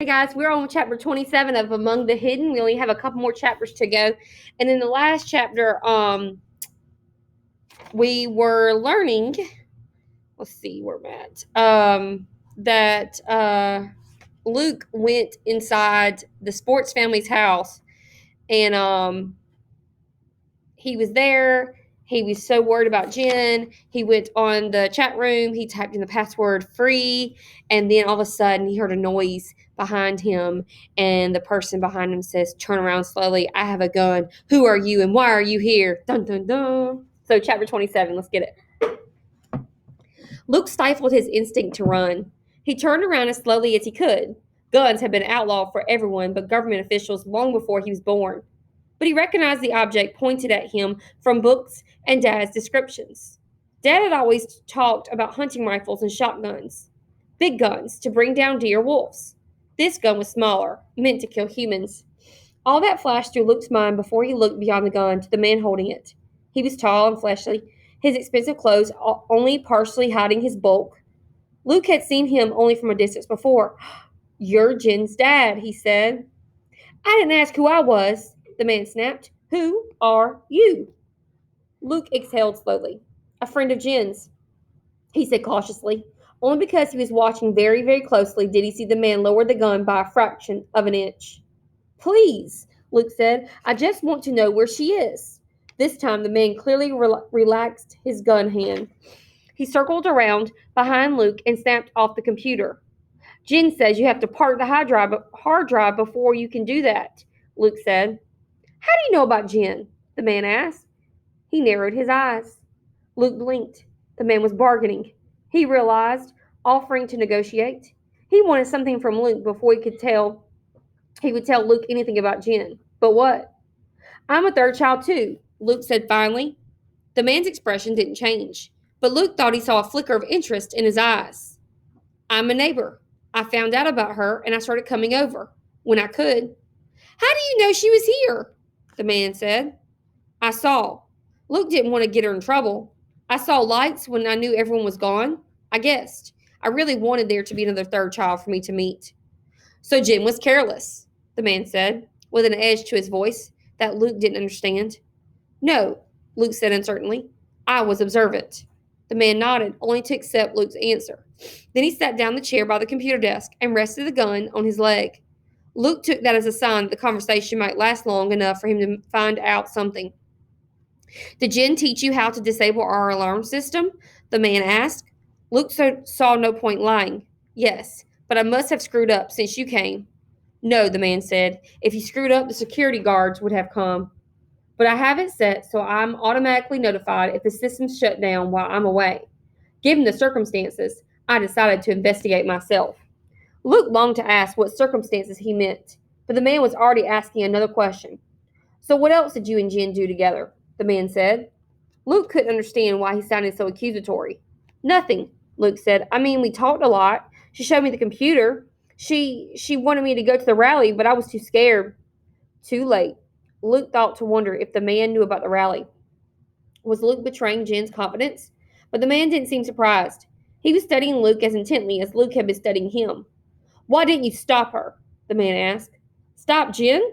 Hey guys, we're on chapter 27 of Among the Hidden. We only have a couple more chapters to go. And in the last chapter, we were learning, let's see where we're at, that Luke went inside the sports family's house and he was there. He was so worried about Jen. He went on the chat room. He typed in the password free. And then all of a sudden, he heard a noise behind him. And the person behind him says, "Turn around slowly. I have a gun. Who are you and why are you here?" Dun, dun, dun. So, chapter 27, let's get it. Luke stifled his instinct to run. He turned around as slowly as he could. Guns had been outlawed for everyone but government officials long before he was born. But he recognized the object pointed at him from books and Dad's descriptions. Dad had always talked about hunting rifles and shotguns, big guns to bring down deer or wolves. This gun was smaller, meant to kill humans. All that flashed through Luke's mind before he looked beyond the gun to the man holding it. He was tall and fleshy, his expensive clothes only partially hiding his bulk. Luke had seen him only from a distance before. "You're Jen's dad," he said. "I didn't ask who I was," the man snapped. "Who are you?" Luke exhaled slowly. "A friend of Jen's," he said cautiously. Only because he was watching very, very closely did he see the man lower the gun by a fraction of an inch. "Please," Luke said. "I just want to know where she is." This time the man clearly relaxed his gun hand. He circled around behind Luke and snapped off the computer. "Jen says you have to park the hard drive before you can do that," Luke said. "How do you know about Jen?" the man asked. He narrowed his eyes. Luke blinked. The man was bargaining. He realized, offering to negotiate. He wanted something from Luke before he would tell Luke anything about Jen. But what? "I'm a third child too," Luke said finally. The man's expression didn't change, but Luke thought he saw a flicker of interest in his eyes. "I'm a neighbor. I found out about her and I started coming over when I could." "How do you know she was here?" the man said. "I saw." Luke didn't want to get her in trouble. "I saw lights when I knew everyone was gone. I guessed. I really wanted there to be another third child for me to meet." "So Jen was careless," the man said, with an edge to his voice that Luke didn't understand. "No," Luke said uncertainly. "I was observant." The man nodded, only to accept Luke's answer. Then he sat down in the chair by the computer desk and rested the gun on his leg. Luke took that as a sign that the conversation might last long enough for him to find out something. "Did Jen teach you how to disable our alarm system?" the man asked. Luke saw no point lying. "Yes, but I must have screwed up since you came." "No," the man said. "If you screwed up, the security guards would have come. But I have it set so I'm automatically notified if the system's shut down while I'm away. Given the circumstances, I decided to investigate myself." Luke longed to ask what circumstances he meant, but the man was already asking another question. "So what else did you and Jen do together?" the man said. Luke couldn't understand why he sounded so accusatory. "Nothing," Luke said. "I mean, we talked a lot. She showed me the computer. She wanted me to go to the rally, but I was too scared." Too late. Luke thought to wonder if the man knew about the rally. Was Luke betraying Jen's confidence? But the man didn't seem surprised. He was studying Luke as intently as Luke had been studying him. "Why didn't you stop her?" the man asked. "Stop Jen?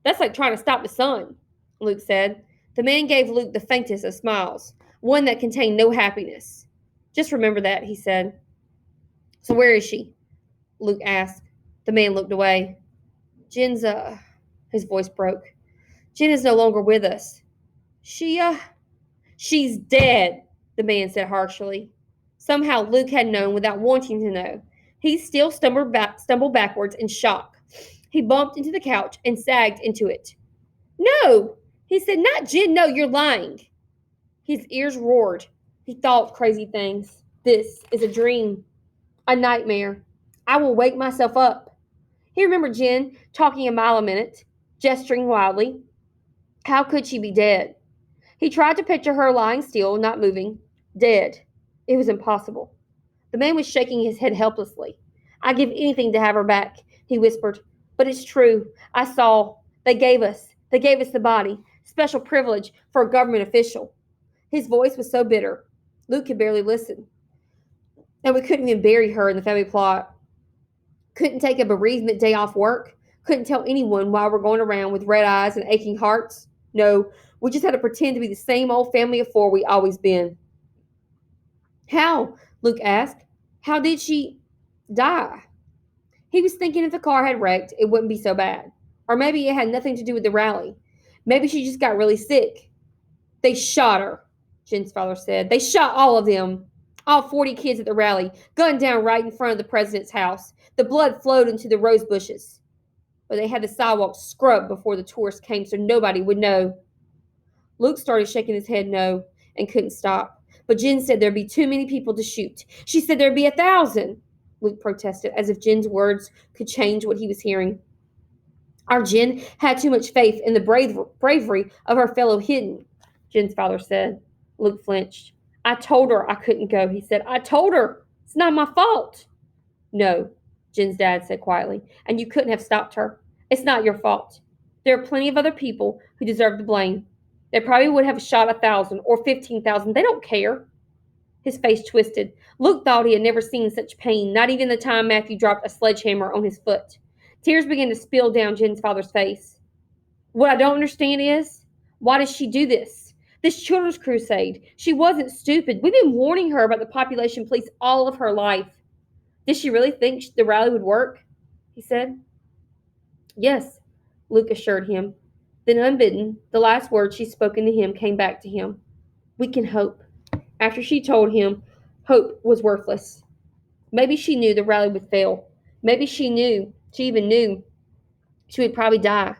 That's like trying to stop the sun," Luke said. The man gave Luke the faintest of smiles, one that contained no happiness. "Just remember that," he said. "So where is she?" Luke asked. The man looked away. "Jen's, his voice broke. "Jen is no longer with us. She, she's dead," the man said harshly. Somehow Luke had known without wanting to know. He still stumbled backwards in shock. He bumped into the couch and sagged into it. "No," he said. "Not Jen. No, you're lying." His ears roared. He thought crazy things. This is a dream. A nightmare. I will wake myself up. He remembered Jen talking a mile a minute, gesturing wildly. How could she be dead? He tried to picture her lying still, not moving. Dead. It was impossible. The man was shaking his head helplessly. "I'd give anything to have her back," he whispered. "But it's true. I saw. They gave us the body. Special privilege for a government official." His voice was so bitter. Luke could barely listen. "And we couldn't even bury her in the family plot." Couldn't take a bereavement day off work. Couldn't tell anyone why we're going around with red eyes and aching hearts. No, we just had to pretend to be the same old family of four we always been. How? Luke asked. How did she die? He was thinking if the car had wrecked, it wouldn't be so bad. Or maybe it had nothing to do with the rally. Maybe she just got really sick. They shot her, Jen's father said. They shot all of them. All 40 kids at the rally, gunned down right in front of the president's house. The blood flowed into the rose bushes. But they had the sidewalk scrubbed before the tourists came so nobody would know. Luke started shaking his head no and couldn't stop. But Jen said there'd be too many people to shoot. She said there'd be 1,000. Luke protested, as if Jen's words could change what he was hearing. Our Jen had too much faith in the bravery of her fellow hidden, Jen's father said. Luke flinched. I told her I couldn't go, he said. I told her. It's not my fault. No, Jen's dad said quietly, and you couldn't have stopped her. It's not your fault. There are plenty of other people who deserve the blame. They probably would have shot 1,000 or 15,000. They don't care. His face twisted. Luke thought he had never seen such pain, not even the time Matthew dropped a sledgehammer on his foot. Tears began to spill down Jen's father's face. What I don't understand is, why does she do this? This children's crusade. She wasn't stupid. We've been warning her about the population police all of her life. Did she really think the rally would work? He said. Yes, Luke assured him. Then unbidden, the last words she'd spoken to him came back to him. We can hope. After she told him hope was worthless. Maybe she knew the rally would fail. Maybe she even knew she would probably die.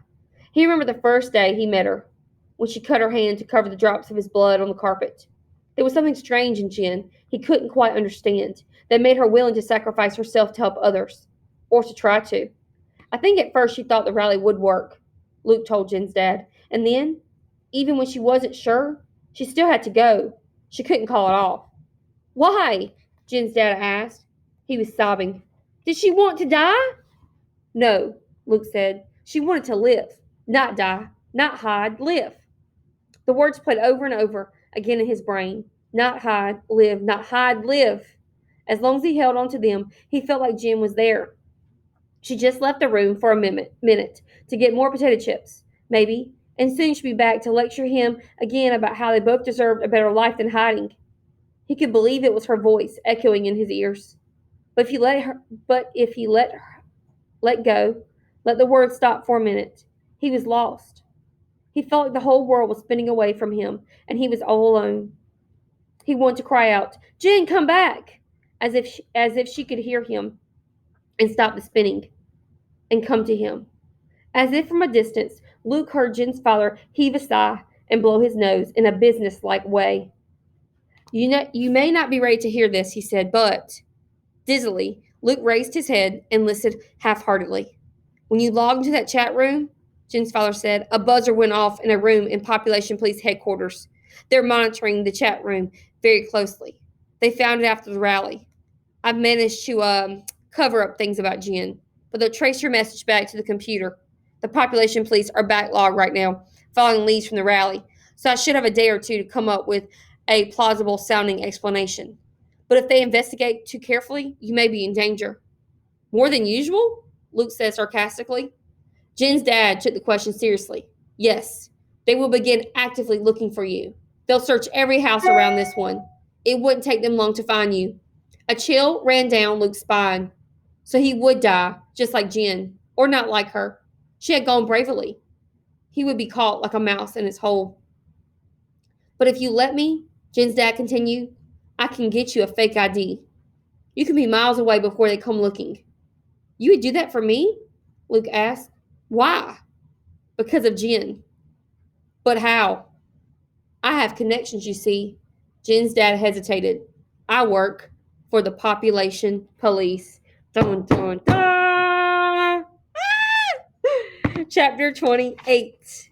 He remembered the first day he met her, when she cut her hand to cover the drops of his blood on the carpet. There was something strange in Jen he couldn't quite understand that made her willing to sacrifice herself to help others, or to try to. I think at first she thought the rally would work, Luke told Jen's dad. And then, even when she wasn't sure, she still had to go. She couldn't call it off. Why? Jen's dad asked. He was sobbing. Did she want to die? No, Luke said. She wanted to live, not die, not hide, live. The words played over and over again in his brain. Not hide, live, not hide, live. As long as he held on to them, he felt like Jen was there. She just left the room for a minute to get more potato chips, maybe, and soon she'd be back to lecture him again about how they both deserved a better life than hiding. He could believe it was her voice echoing in his ears. But if he let go, let the words stop for a minute, he was lost. He felt like the whole world was spinning away from him, and he was all alone. He wanted to cry out, Jen, come back, as if she could hear him and stop the spinning and come to him. As if from a distance, Luke heard Jen's father heave a sigh and blow his nose in a businesslike way. You may not be ready to hear this, he said, but... Dizzily, Luke raised his head and listened half-heartedly. When you logged into that chat room, Jen's father said, a buzzer went off in a room in Population Police headquarters. They're monitoring the chat room very closely. They found it after the rally. I've managed to cover up things about Jen, but they'll trace your message back to the computer. The Population Police are backlogged right now, following leads from the rally, so I should have a day or two to come up with a plausible-sounding explanation. But if they investigate too carefully, you may be in danger. More than usual? Luke said sarcastically. Jen's dad took the question seriously. Yes, they will begin actively looking for you. They'll search every house around this one. It wouldn't take them long to find you. A chill ran down Luke's spine. So he would die, just like Jen, or not like her. She had gone bravely. He would be caught like a mouse in his hole. But if you let me, Jen's dad continued, I can get you a fake ID. You can be miles away before they come looking. You would do that for me? Luke asked. Why? Because of Jen. But how? I have connections, you see. Jen's dad hesitated. I work for the Population Police. Dun, dun, dun. Chapter 28.